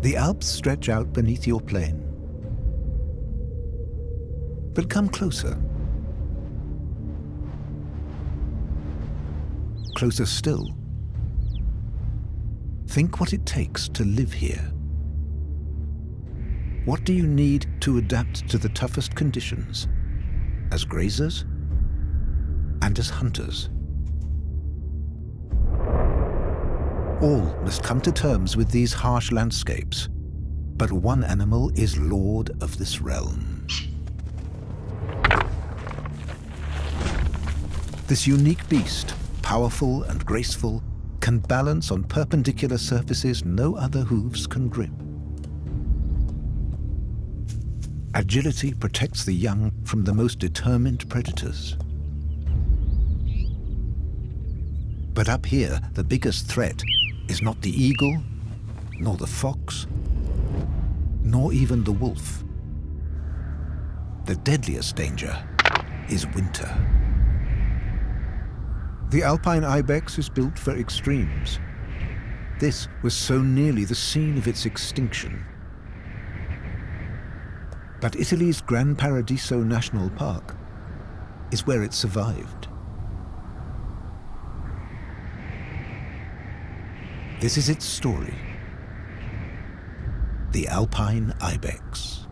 The Alps stretch out beneath your plane. But come closer. Closer still. Think what it takes to live here. What do you need to adapt to the toughest conditions, as grazers and as hunters? All must come to terms with these harsh landscapes, but one animal is lord of this realm. This unique beast, powerful and graceful, can balance on perpendicular surfaces no other hooves can grip. Agility protects the young from the most determined predators. But up here, the biggest threat is not the eagle, nor the fox, nor even the wolf. The deadliest danger is winter. The Alpine Ibex is built for extremes. This was so nearly the scene of its extinction. But Italy's Gran Paradiso National Park is where it survived. This is its story. The Alpine Ibex.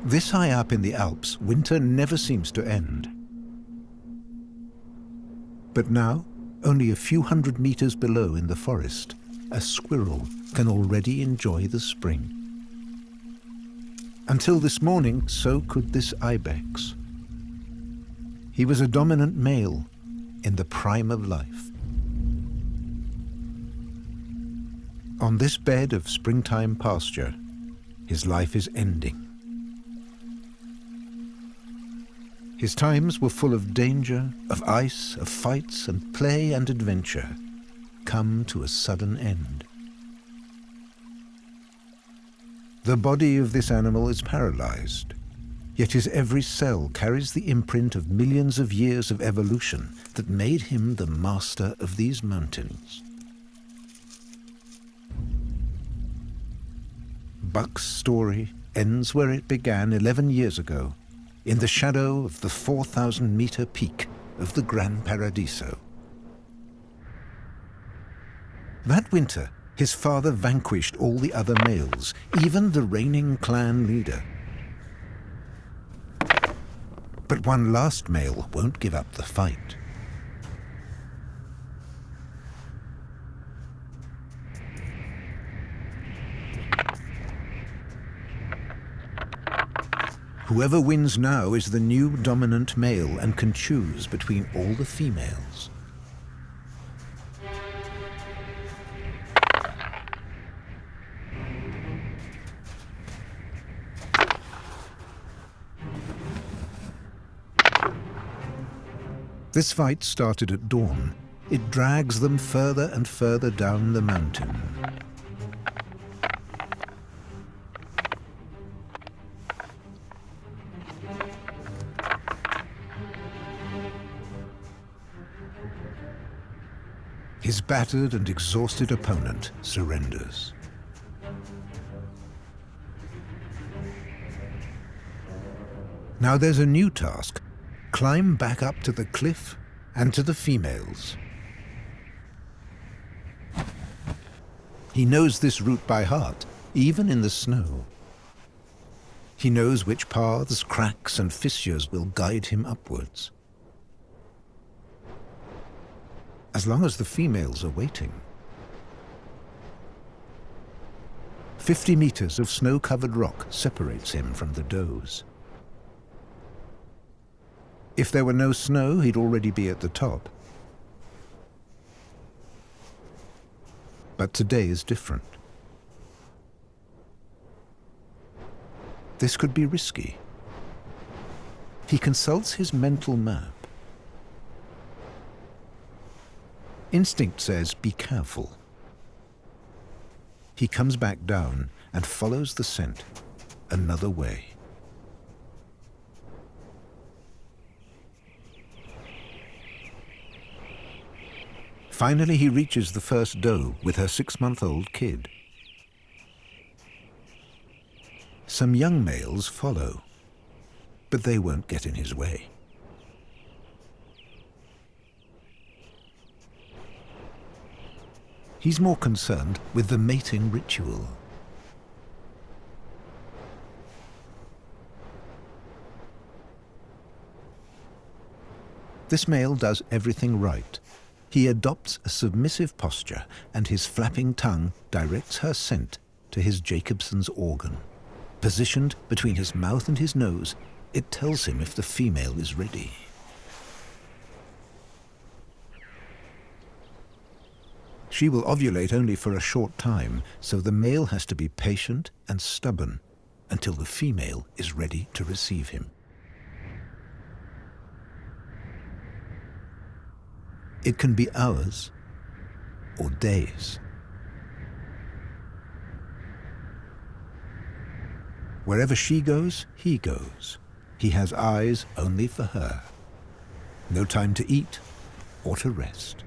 This high up in the Alps, winter never seems to end. But now, only a few hundred meters below in the forest, a squirrel can already enjoy the spring. Until this morning, so could this ibex. He was a dominant male in the prime of life. On this bed of springtime pasture, his life is ending. His times were full of danger, of ice, of fights, and play and adventure, come to a sudden end. The body of this animal is paralyzed, yet his every cell carries the imprint of millions of years of evolution that made him the master of these mountains. Buck's story ends where it began 11 years ago, in the shadow of the 4,000-meter peak of the Gran Paradiso. That winter, his father vanquished all the other males, even the reigning clan leader. But one last male won't give up the fight. Whoever wins now is the new dominant male and can choose between all the females. This fight started at dawn. It drags them further and further down the mountain. His battered and exhausted opponent surrenders. Now there's a new task. Climb back up to the cliff and to the females. He knows this route by heart, even in the snow. He knows which paths, cracks, and fissures will guide him upwards. As long as the females are waiting. 50 meters of snow-covered rock separates him from the does. If there were no snow, he'd already be at the top. But today is different. This could be risky. He consults his mental map. Instinct says, be careful. He comes back down and follows the scent another way. Finally, he reaches the first doe with her 6-month-old kid. Some young males follow, but they won't get in his way. He's more concerned with the mating ritual. This male does everything right. He adopts a submissive posture, and his flapping tongue directs her scent to his Jacobson's organ. Positioned between his mouth and his nose, it tells him if the female is ready. She will ovulate only for a short time, so the male has to be patient and stubborn until the female is ready to receive him. It can be hours or days. Wherever she goes, he goes. He has eyes only for her. No time to eat or to rest.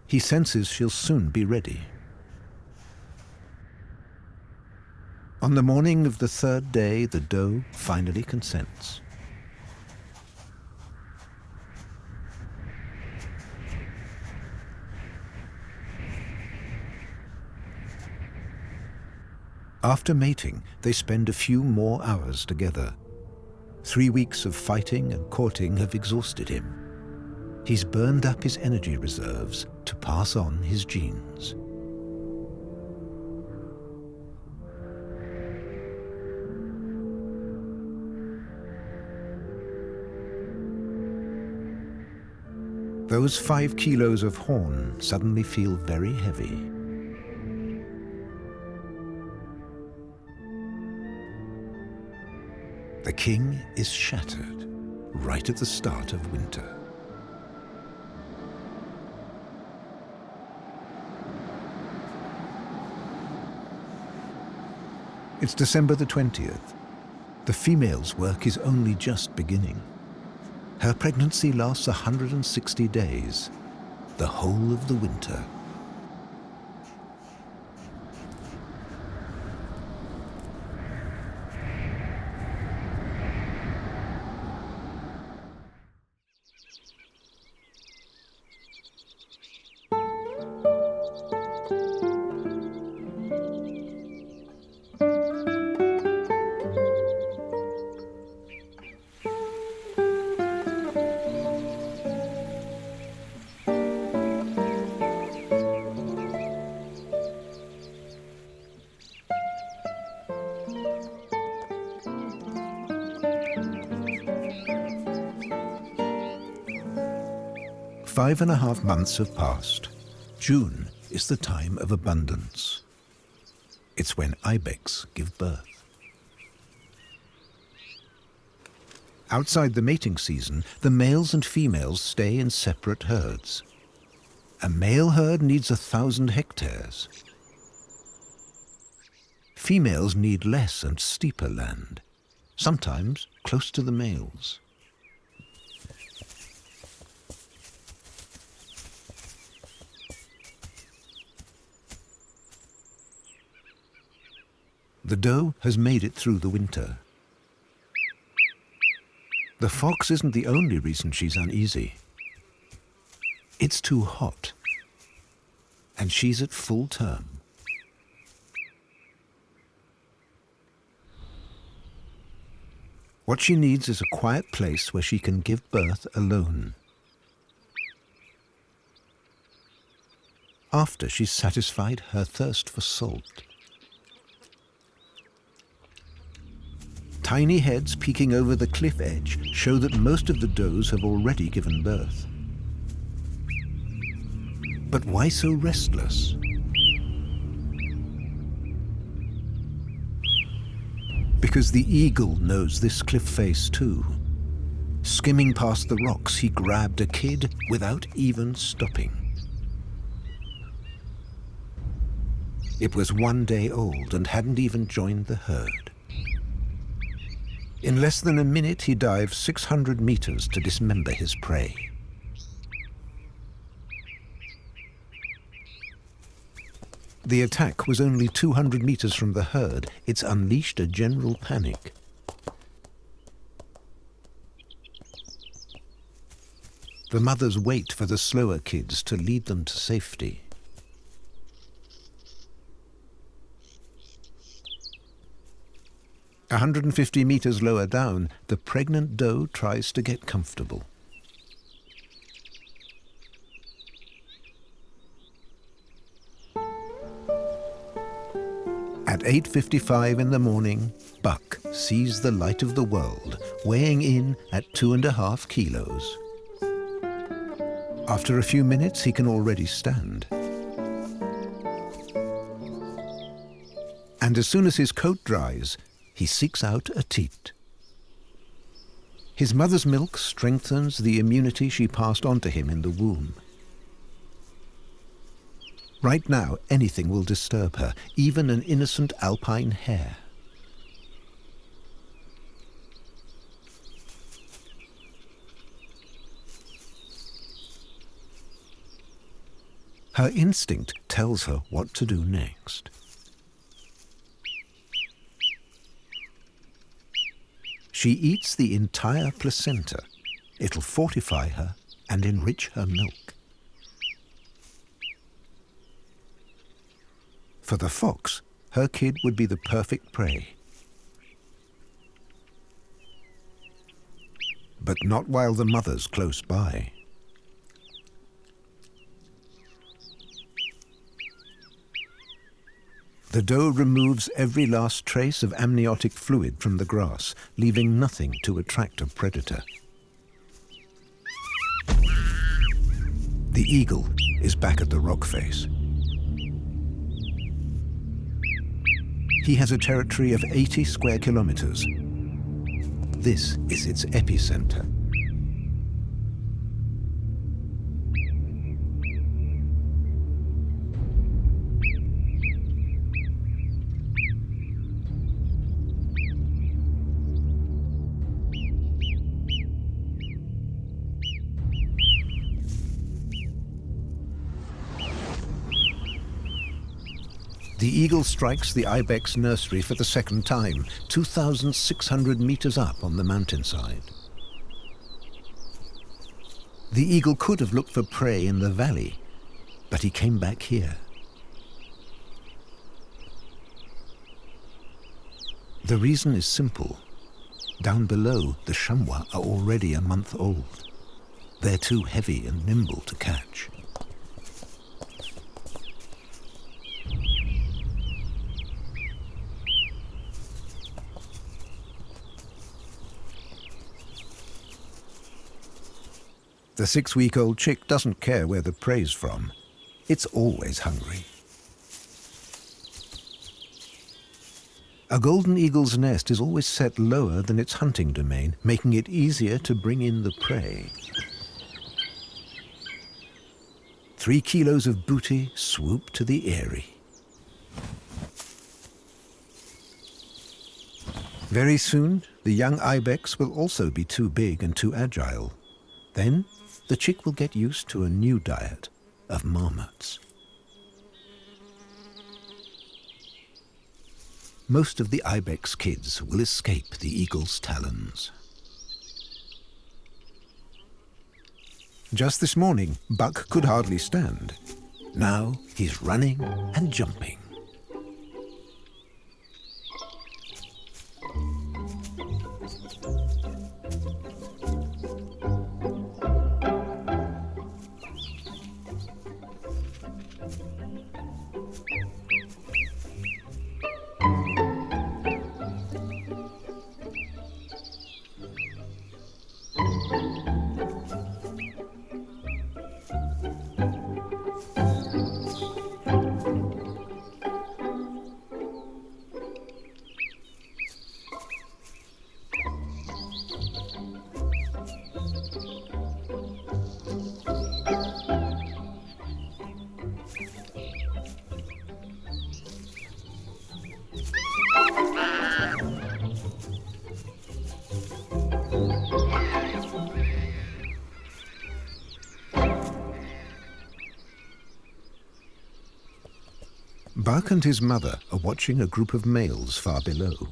He senses she'll soon be ready. On the morning of the 3rd day, the doe finally consents. After mating, they spend a few more hours together. 3 weeks of fighting and courting have exhausted him. He's burned up his energy reserves to pass on his genes. Those 5 kilos of horn suddenly feel very heavy. The king is shattered right at the start of winter. It's December the 20th. The female's work is only just beginning. Her pregnancy lasts 160 days, the whole of the winter. Five and a half months have passed. June is the time of abundance. It's when ibex give birth. Outside the mating season, the males and females stay in separate herds. A male herd needs 1,000 hectares. Females need less and steeper land, sometimes close to the males. The doe has made it through the winter. The fox isn't the only reason she's uneasy. It's too hot, and she's at full term. What she needs is a quiet place where she can give birth alone. After she's satisfied her thirst for salt. Tiny heads peeking over the cliff edge show that most of the does have already given birth. But why so restless? Because the eagle knows this cliff face too. Skimming past the rocks, he grabbed a kid without even stopping. It was 1 day old and hadn't even joined the herd. In less than a minute, he dived 600 meters to dismember his prey. The attack was only 200 meters from the herd. It's unleashed a general panic. The mothers wait for the slower kids to lead them to safety. A 150 meters lower down, the pregnant doe tries to get comfortable. At 8:55 in the morning, Buck sees the light of the world, weighing in at 2.5 kilos. After a few minutes, he can already stand. And as soon as his coat dries, he seeks out a teat. His mother's milk strengthens the immunity she passed on to him in the womb. Right now, anything will disturb her, even an innocent alpine hare. Her instinct tells her what to do next. She eats the entire placenta. It'll fortify her and enrich her milk. For the fox, her kid would be the perfect prey. But not while the mother's close by. The doe removes every last trace of amniotic fluid from the grass, leaving nothing to attract a predator. The eagle is back at the rock face. He has a territory of 80 square kilometers. This is its epicenter. The eagle strikes the ibex nursery for the second time, 2,600 meters up on the mountainside. The eagle could have looked for prey in the valley, but he came back here. The reason is simple. Down below, the chamois are already a month old. They're too heavy and nimble to catch. The 6-week-old chick doesn't care where the prey's from. It's always hungry. A golden eagle's nest is always set lower than its hunting domain, making it easier to bring in the prey. 3 kilos of booty swoop to the eyrie. Very soon, the young ibex will also be too big and too agile. Then, the chick will get used to a new diet of marmots. Most of the ibex kids will escape the eagle's talons. Just this morning, Buck could hardly stand. Now he's running and jumping. Buck and his mother are watching a group of males far below.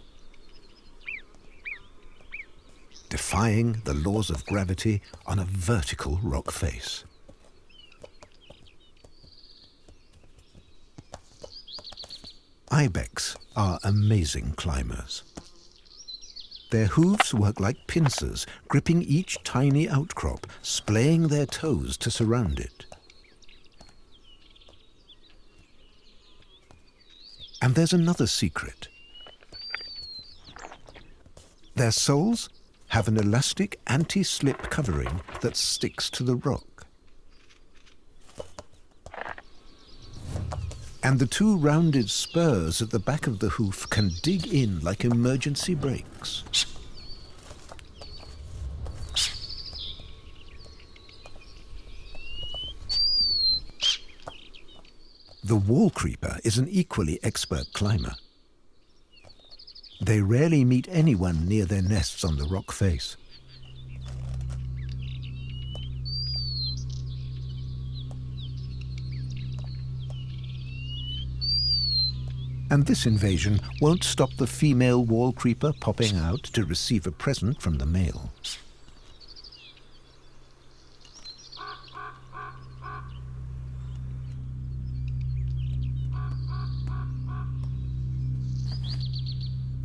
Defying the laws of gravity on a vertical rock face. Ibex are amazing climbers. Their hooves work like pincers, gripping each tiny outcrop, splaying their toes to surround it. And there's another secret. Their soles have an elastic anti-slip covering that sticks to the rock. And the two rounded spurs at the back of the hoof can dig in like emergency brakes. The wall creeper is an equally expert climber. They rarely meet anyone near their nests on the rock face. And this invasion won't stop the female wall creeper popping out to receive a present from the male.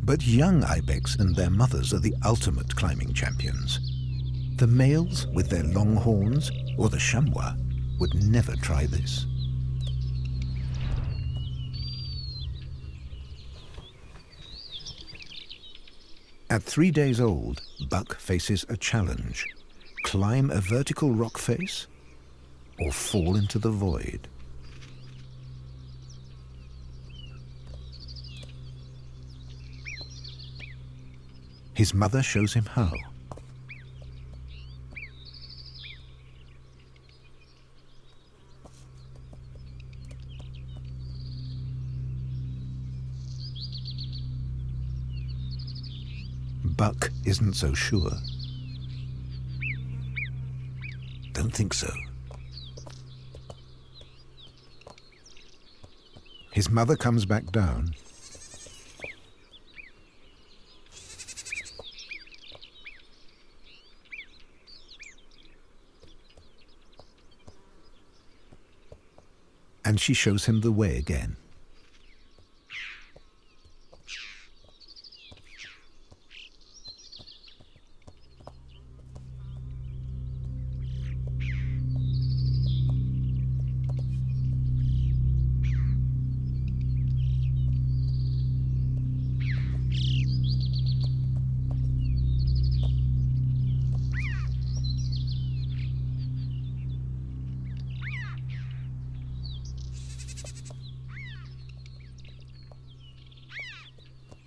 But young ibex and their mothers are the ultimate climbing champions. The males, with their long horns, or the chamois, would never try this. At 3 days old, Buck faces a challenge: climb a vertical rock face or fall into the void. His mother shows him how. Buck isn't so sure. Don't think so. His mother comes back down. And she shows him the way again.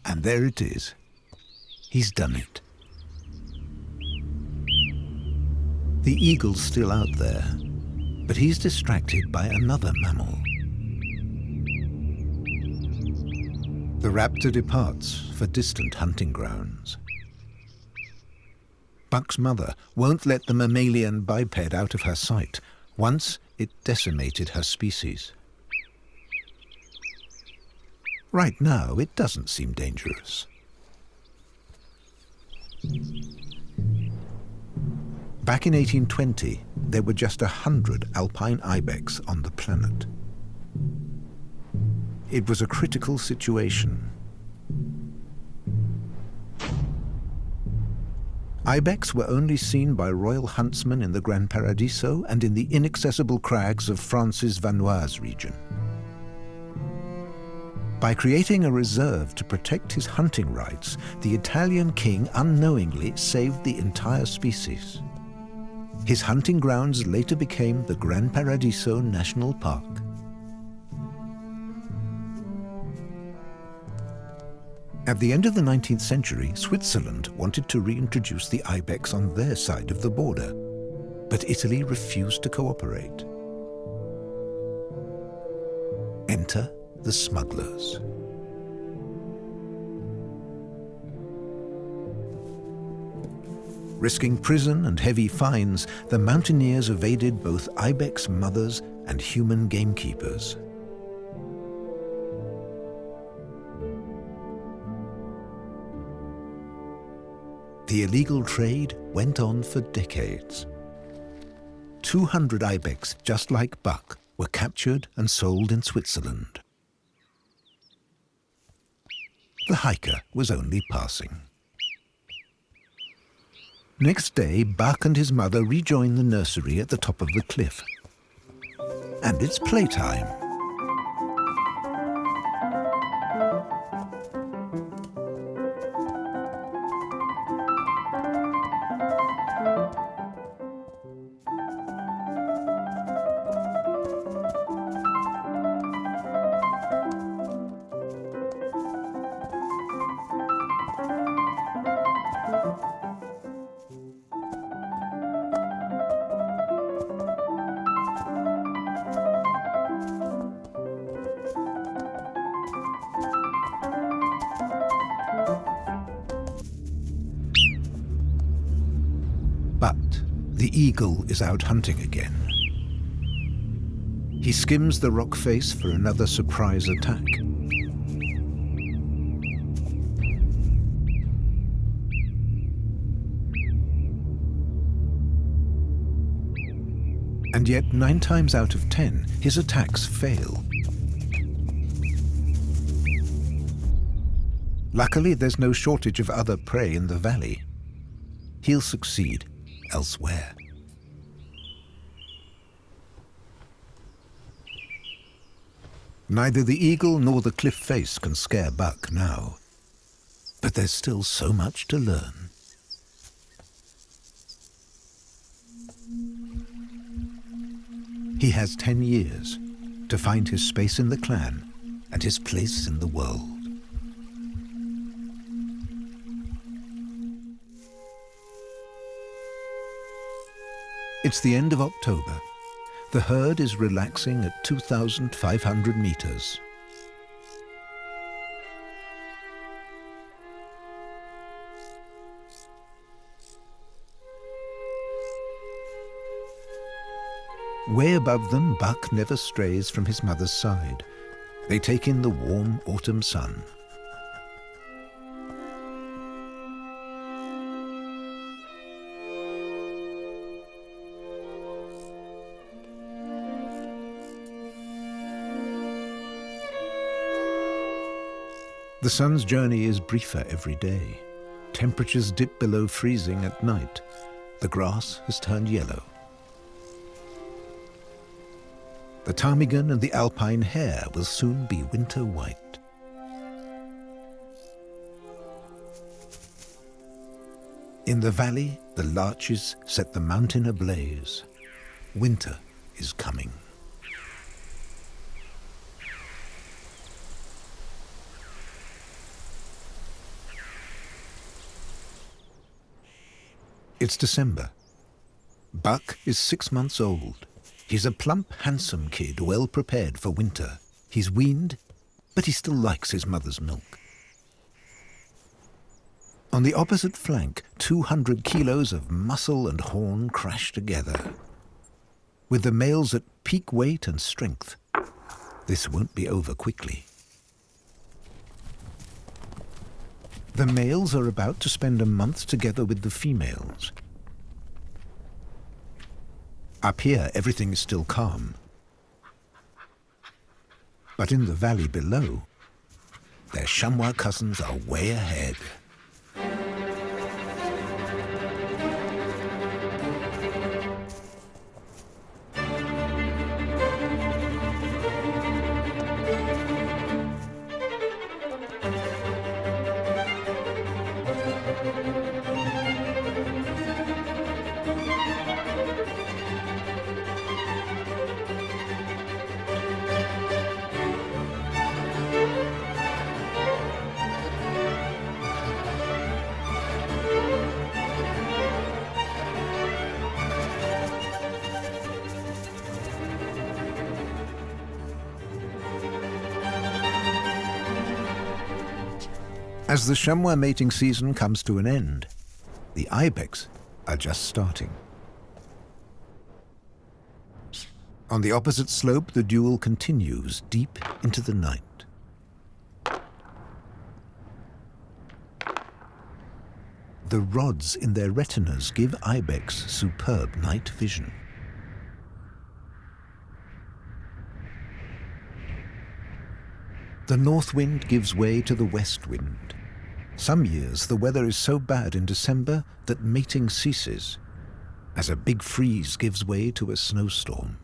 And there it is. He's done it. The eagle's still out there, but he's distracted by another mammal. The raptor departs for distant hunting grounds. Buck's mother won't let the mammalian biped out of her sight. Once it decimated her species. Right now, it doesn't seem dangerous. Back in 1820, there were just 100 Alpine Ibex on the planet. It was a critical situation. Ibex were only seen by royal huntsmen in the Gran Paradiso and in the inaccessible crags of France's Vanoise region. By creating a reserve to protect his hunting rights, the Italian king unknowingly saved the entire species. His hunting grounds later became the Gran Paradiso National Park. At the end of the 19th century, Switzerland wanted to reintroduce the ibex on their side of the border, but Italy refused to cooperate. Enter the smugglers. Risking prison and heavy fines, the mountaineers evaded both ibex mothers and human gamekeepers. The illegal trade went on for decades. 200 ibex, just like Buck, were captured and sold in Switzerland. The hiker was only passing. Next day, Buck and his mother rejoin the nursery at the top of the cliff. And it's playtime. But the eagle is out hunting again. He skims the rock face for another surprise attack. And yet, 9 times out of 10, his attacks fail. Luckily, there's no shortage of other prey in the valley. He'll succeed elsewhere. Neither the eagle nor the cliff face can scare Buck now. But there's still so much to learn. He has 10 years to find his space in the clan and his place in the world. It's the end of October. The herd is relaxing at 2,500 meters. Way above them, Buck never strays from his mother's side. They take in the warm autumn sun. The sun's journey is briefer every day. Temperatures dip below freezing at night. The grass has turned yellow. The ptarmigan and the alpine hare will soon be winter white. In the valley, the larches set the mountain ablaze. Winter is coming. It's December. Buck is 6 months old. He's a plump, handsome kid, well prepared for winter. He's weaned, but he still likes his mother's milk. On the opposite flank, 200 kilos of muscle and horn crash together. With the males at peak weight and strength, this won't be over quickly. The males are about to spend a month together with the females. Up here, everything is still calm. But in the valley below, their chamois cousins are way ahead. As the chamois mating season comes to an end, the ibex are just starting. On the opposite slope, the duel continues deep into the night. The rods in their retinas give ibex superb night vision. The north wind gives way to the west wind. Some years the weather is so bad in December that mating ceases, as a big freeze gives way to a snowstorm.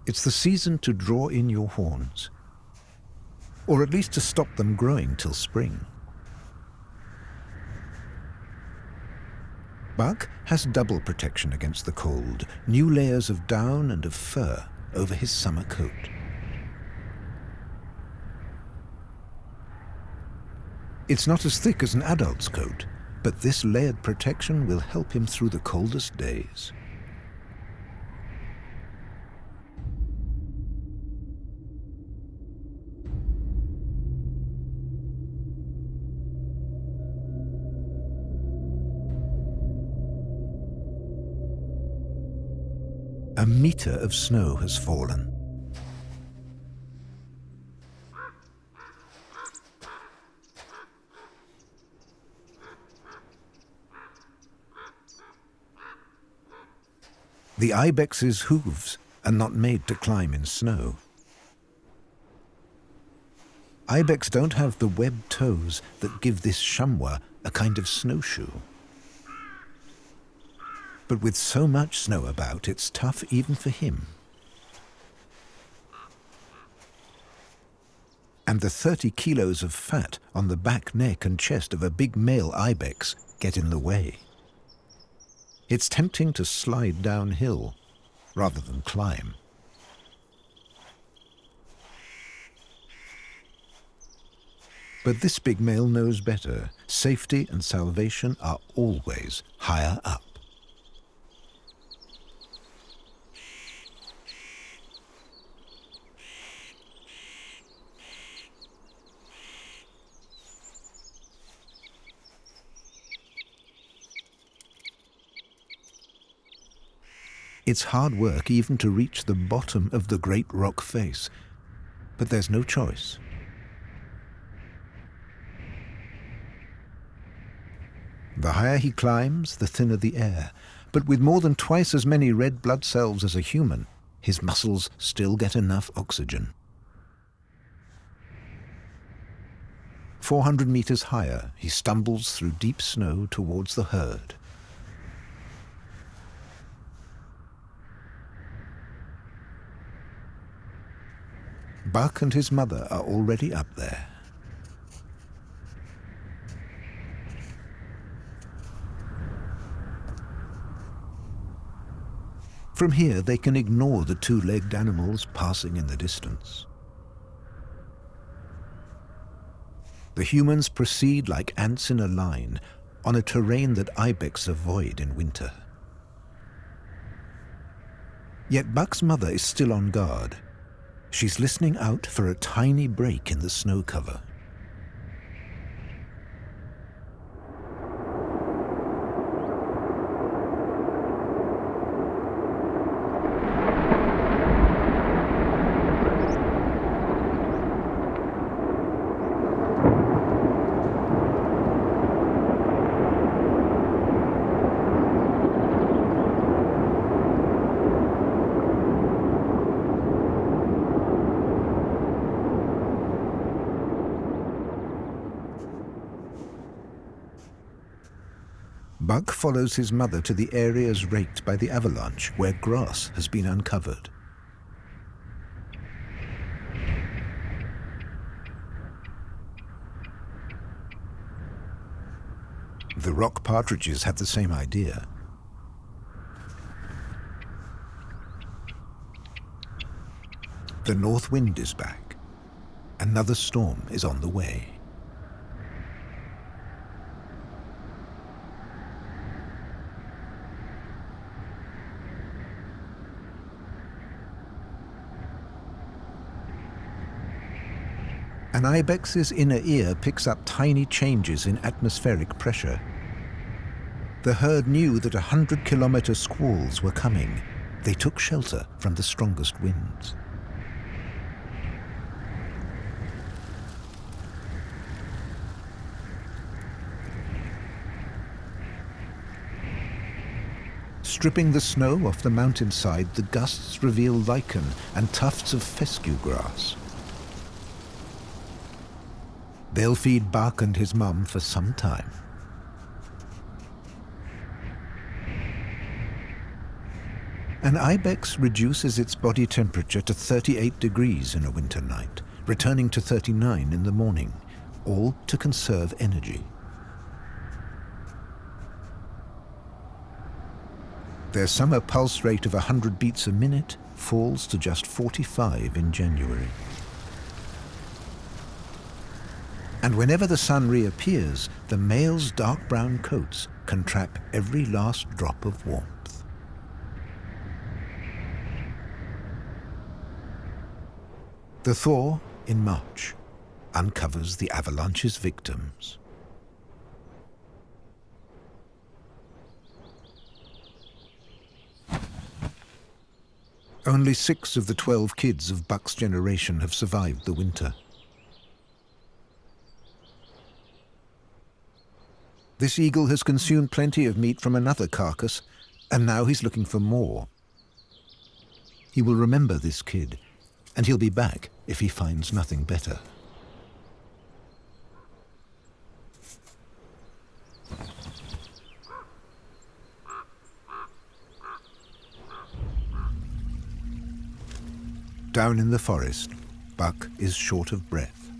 It's the season to draw in your horns, or at least to stop them growing till spring. Buck has double protection against the cold, new layers of down and of fur over his summer coat. It's not as thick as an adult's coat, but this layered protection will help him through the coldest days. A meter of snow has fallen. The ibex's hooves are not made to climb in snow. Ibex don't have the webbed toes that give this chamois a kind of snowshoe. But with so much snow about, it's tough even for him. And the 30 kilos of fat on the back, neck and chest of a big male ibex get in the way. It's tempting to slide downhill rather than climb. But this big male knows better. Safety and salvation are always higher up. It's hard work even to reach the bottom of the great rock face, but there's no choice. The higher he climbs, the thinner the air, but with more than twice as many red blood cells as a human, his muscles still get enough oxygen. 400 meters higher, he stumbles through deep snow towards the herd. Buck and his mother are already up there. From here, they can ignore the two-legged animals passing in the distance. The humans proceed like ants in a line on a terrain that ibex avoid in winter. Yet Buck's mother is still on guard. She's listening out for a tiny break in the snow cover. Buck follows his mother to the areas raked by the avalanche, where grass has been uncovered. The rock partridges have the same idea. The north wind is back. Another storm is on the way. An ibex's inner ear picks up tiny changes in atmospheric pressure. The herd knew that 100-kilometer squalls were coming. They took shelter from the strongest winds. Stripping the snow off the mountainside, the gusts reveal lichen and tufts of fescue grass. They'll feed Buck and his mum for some time. An ibex reduces its body temperature to 38 degrees in a winter night, returning to 39 in the morning, all to conserve energy. Their summer pulse rate of 100 beats a minute falls to just 45 in January. And whenever the sun reappears, the male's dark brown coats can trap every last drop of warmth. The thaw in March uncovers the avalanche's victims. Only 6 of the 12 kids of Buck's generation have survived the winter. This eagle has consumed plenty of meat from another carcass, and now he's looking for more. He will remember this kid, and he'll be back if he finds nothing better. Down in the forest, Buck is short of breath.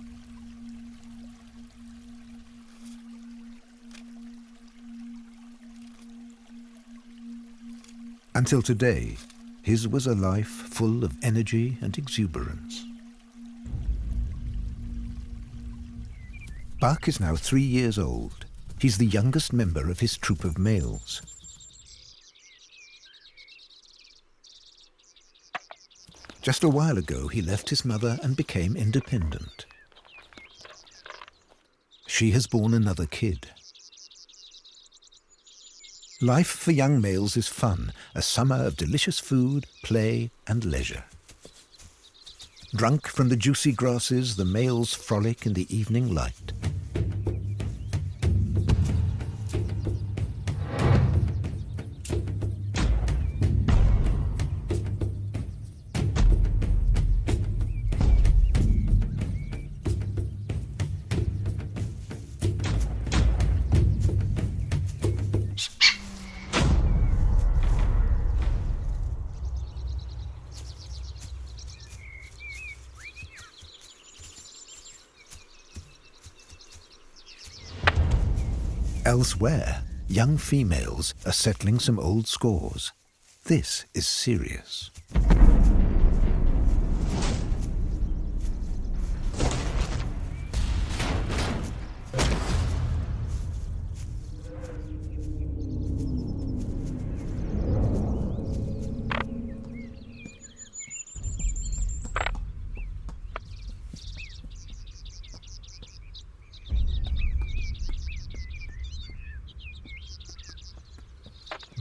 Until today, his was a life full of energy and exuberance. Buck is now 3 years old. He's the youngest member of his troop of males. Just a while ago, he left his mother and became independent. She has borne another kid. Life for young males is fun, a summer of delicious food, play, and leisure. Drunk from the juicy grasses, the males frolic in the evening light. Elsewhere, young females are settling some old scores. This is serious.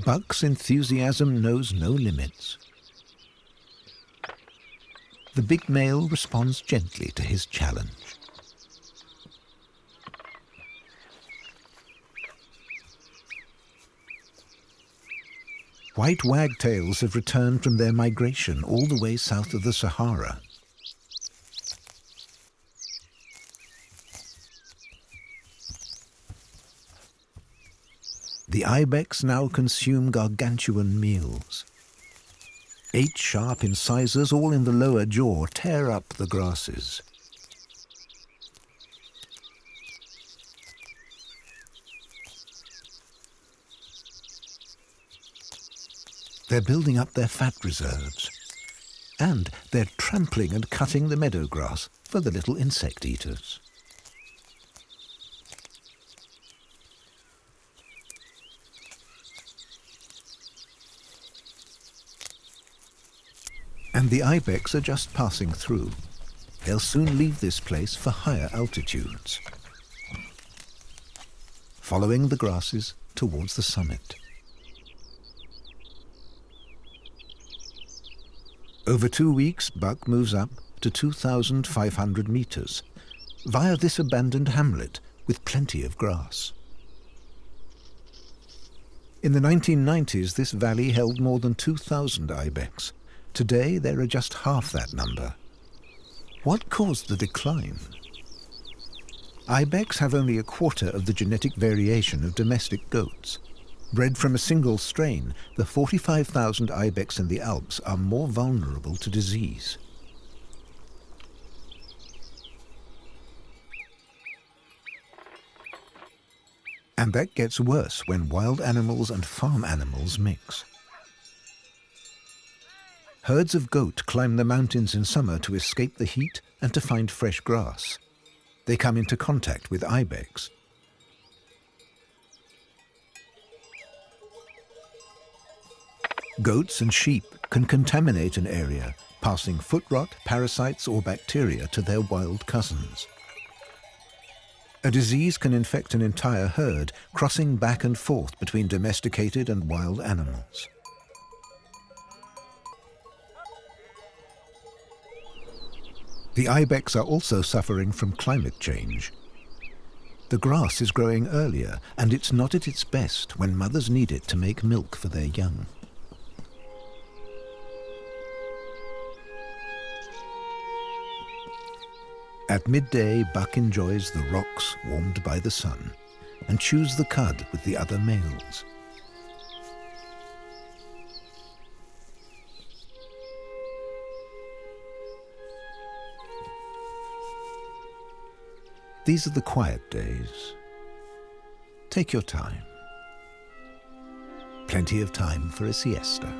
Buck's enthusiasm knows no limits. The big male responds gently to his challenge. White wagtails have returned from their migration all the way south of the Sahara. The ibex now consume gargantuan meals. 8 sharp incisors, all in the lower jaw, tear up the grasses. They're building up their fat reserves. And they're trampling and cutting the meadow grass for the little insect eaters. And the ibex are just passing through. They'll soon leave this place for higher altitudes, following the grasses towards the summit. Over 2 weeks, Buck moves up to 2,500 meters via this abandoned hamlet with plenty of grass. In the 1990s, this valley held more than 2,000 ibex. Today, there are just half that number. What caused the decline? Ibex have only a quarter of the genetic variation of domestic goats. Bred from a single strain, the 45,000 ibex in the Alps are more vulnerable to disease. And that gets worse when wild animals and farm animals mix. Herds of goat climb the mountains in summer to escape the heat and to find fresh grass. They come into contact with ibex. Goats and sheep can contaminate an area, passing foot rot, parasites or bacteria to their wild cousins. A disease can infect an entire herd, crossing back and forth between domesticated and wild animals. The ibex are also suffering from climate change. The grass is growing earlier, and it's not at its best when mothers need it to make milk for their young. At midday, Buck enjoys the rocks warmed by the sun and chews the cud with the other males. These are the quiet days. Take your time. Plenty of time for a siesta.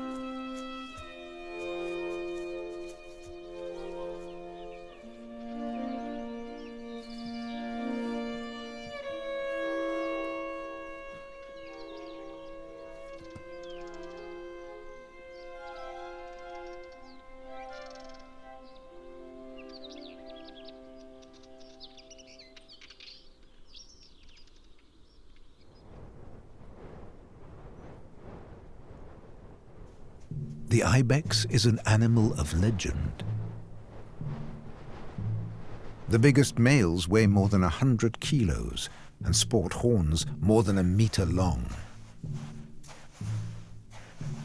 The ibex is an animal of legend. The biggest males weigh more than 100 kilos and sport horns more than 1 meter long.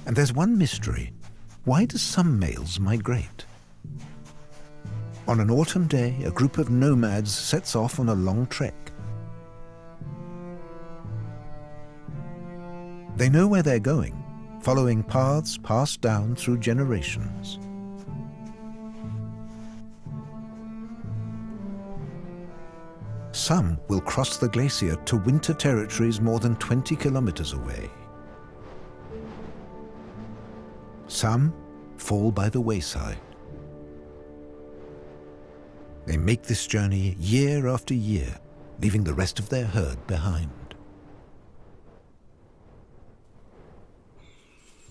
And there's one mystery. Why do some males migrate? On an autumn day, a group of nomads sets off on a long trek. They know where they're going, following paths passed down through generations. Some will cross the glacier to winter territories more than 20 kilometers away. Some fall by the wayside. They make this journey year after year, leaving the rest of their herd behind.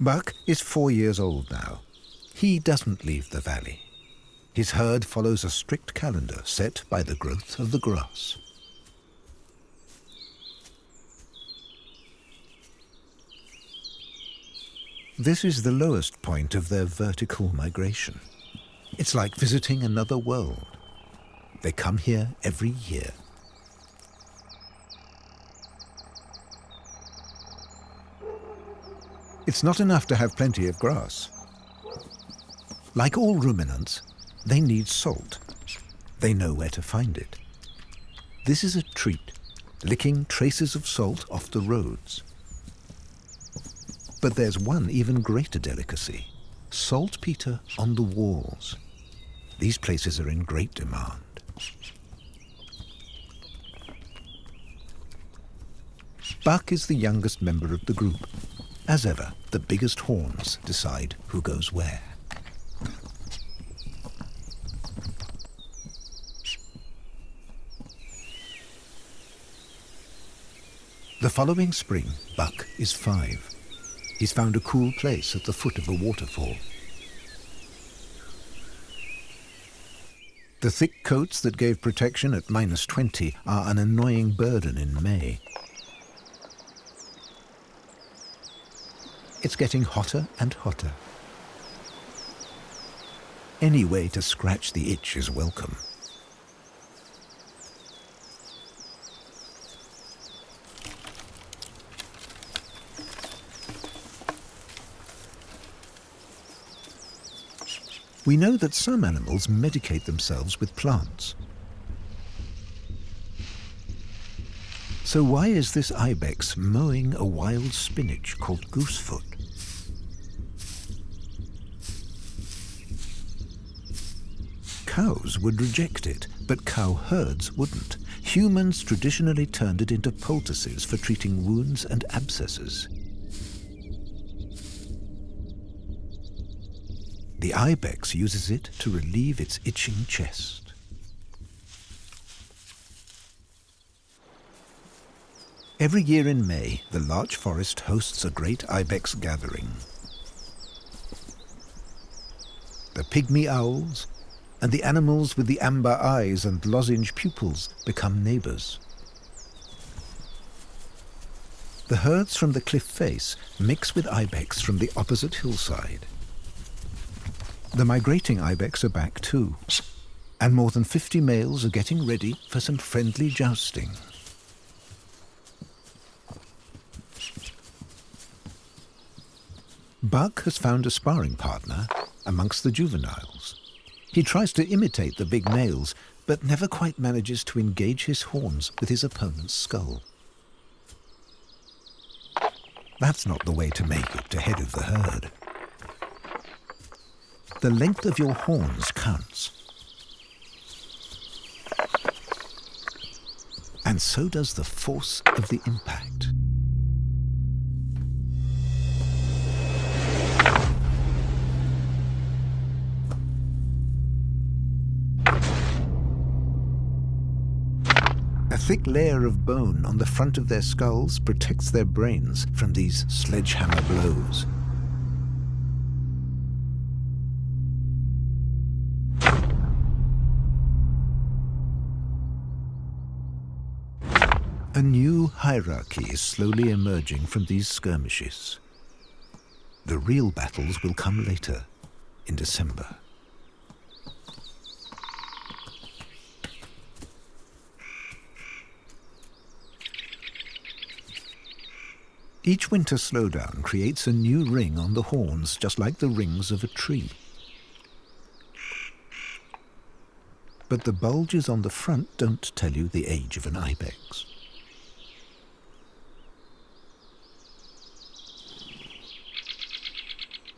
Buck is 4 years old now. He doesn't leave the valley. His herd follows a strict calendar set by the growth of the grass. This is the lowest point of their vertical migration. It's like visiting another world. They come here every year. It's not enough to have plenty of grass. Like all ruminants, they need salt. They know where to find it. This is a treat, licking traces of salt off the roads. But there's one even greater delicacy, saltpeter on the walls. These places are in great demand. Buck is the youngest member of the group. As ever, the biggest horns decide who goes where. The following spring, Buck is 5. He's found a cool place at the foot of a waterfall. The thick coats that gave protection at -20 are an annoying burden in May. It's getting hotter and hotter. Any way to scratch the itch is welcome. We know that some animals medicate themselves with plants. So why is this ibex mowing a wild spinach called goosefoot? Cows would reject it, but cow herds wouldn't. Humans traditionally turned it into poultices for treating wounds and abscesses. The ibex uses it to relieve its itching chest. Every year in May, the larch forest hosts a great ibex gathering. The pygmy owls and the animals with the amber eyes and lozenge pupils become neighbors. The herds from the cliff face mix with ibex from the opposite hillside. The migrating ibex are back too, and more than 50 males are getting ready for some friendly jousting. Buck has found a sparring partner amongst the juveniles. He tries to imitate the big males, but never quite manages to engage his horns with his opponent's skull. That's not the way to make it to head of the herd. The length of your horns counts. And so does the force of the impact. A thick layer of bone on the front of their skulls protects their brains from these sledgehammer blows. A new hierarchy is slowly emerging from these skirmishes. The real battles will come later, in December. Each winter slowdown creates a new ring on the horns, just like the rings of a tree. But the bulges on the front don't tell you the age of an ibex.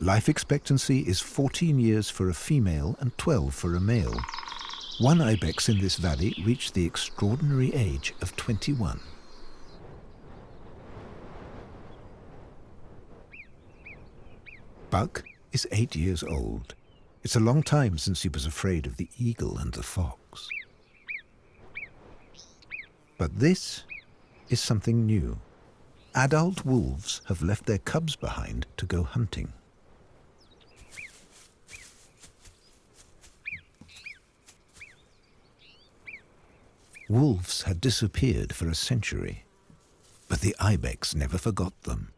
Life expectancy is 14 years for a female and 12 for a male. One ibex in this valley reached the extraordinary age of 21. Buck is 8 years old. It's a long time since he was afraid of the eagle and the fox. But this is something new. Adult wolves have left their cubs behind to go hunting. Wolves had disappeared for a century, but the ibex never forgot them.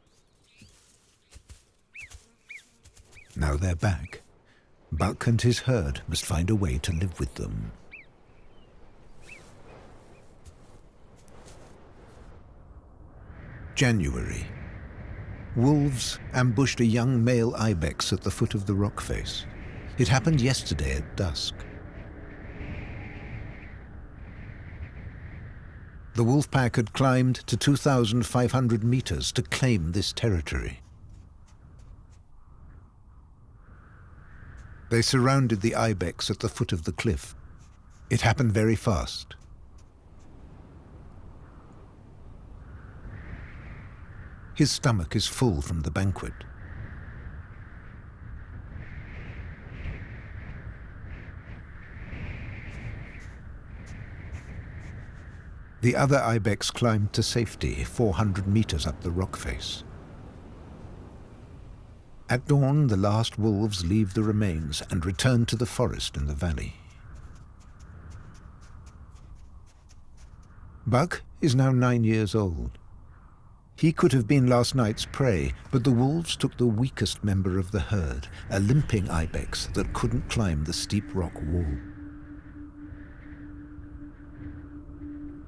Now they're back. Buck and his herd must find a way to live with them. January. Wolves ambushed a young male ibex at the foot of the rock face. It happened yesterday at dusk. The wolf pack had climbed to 2,500 meters to claim this territory. They surrounded the ibex at the foot of the cliff. It happened very fast. His stomach is full from the banquet. The other ibex climbed to safety 400 meters up the rock face. At dawn, the last wolves leave the remains and return to the forest in the valley. Buck is now 9 years old. He could have been last night's prey, but the wolves took the weakest member of the herd, a limping ibex that couldn't climb the steep rock wall.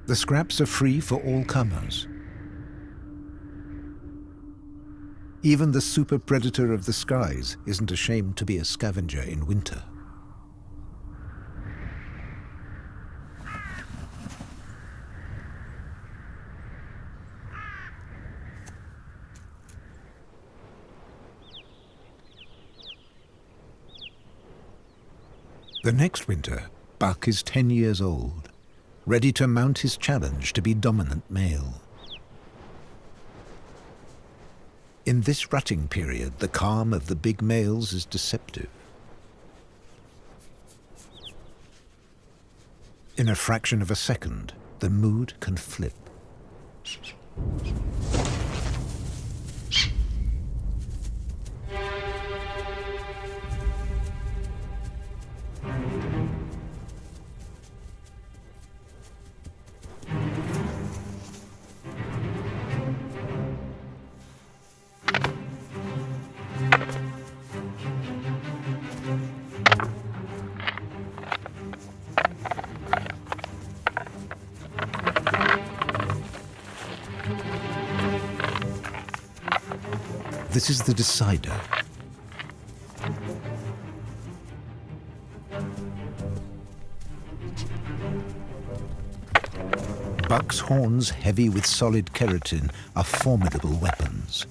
The scraps are free for all comers. Even the super predator of the skies isn't ashamed to be a scavenger in winter. The next winter, Buck is 10 years old, ready to mount his challenge to be dominant male. In this rutting period, the calm of the big males is deceptive. In a fraction of a second, the mood can flip. This is the decider. Buck's horns, heavy with solid keratin, are formidable weapons.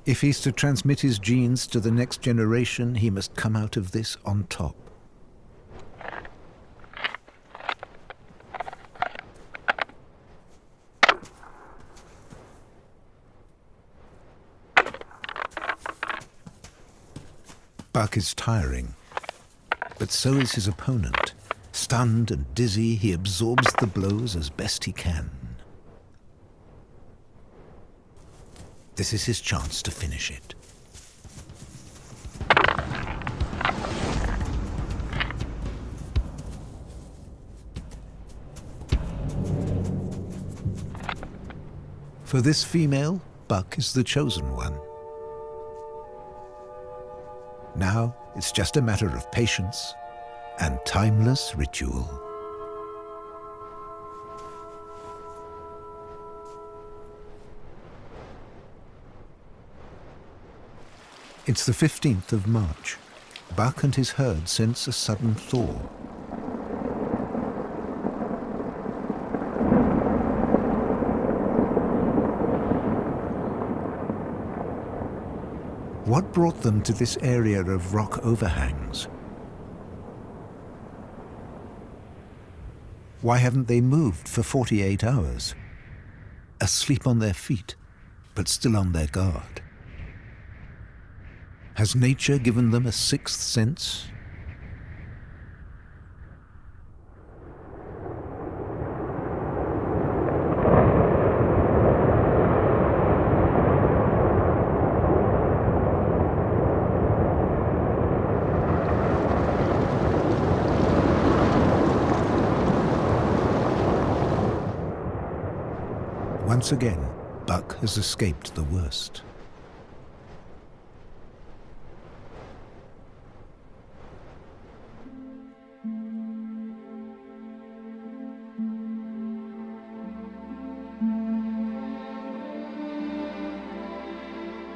If he's to transmit his genes to the next generation, he must come out of this on top. Buck is tiring, but so is his opponent. Stunned and dizzy, he absorbs the blows as best he can. This is his chance to finish it. For this female, Buck is the chosen one. Now it's just a matter of patience and timeless ritual. It's the 15th of March. Buck and his herd sense a sudden thaw. What brought them to this area of rock overhangs? Why haven't they moved for 48 hours? Asleep on their feet, but still on their guard. Has nature given them a sixth sense? Once again, Buck has escaped the worst.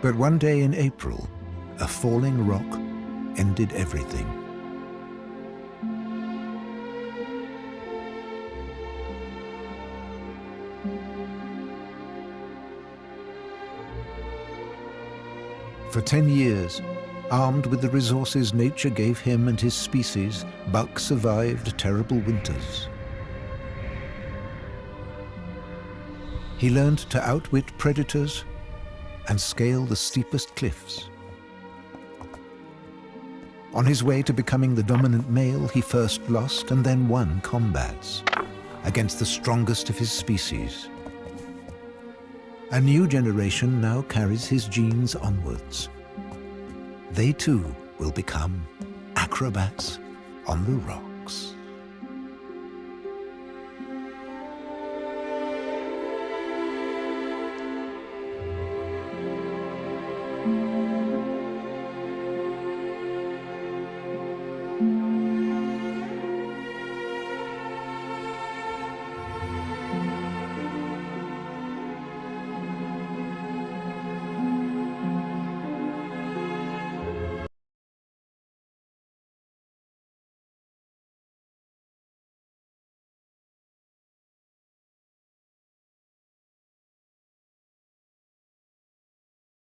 But one day in April, a falling rock ended everything. For 10 years, armed with the resources nature gave him and his species, Buck survived terrible winters. He learned to outwit predators and scale the steepest cliffs. On his way to becoming the dominant male, he first lost and then won combats against the strongest of his species. A new generation now carries his genes onwards. They too will become acrobats on the rock.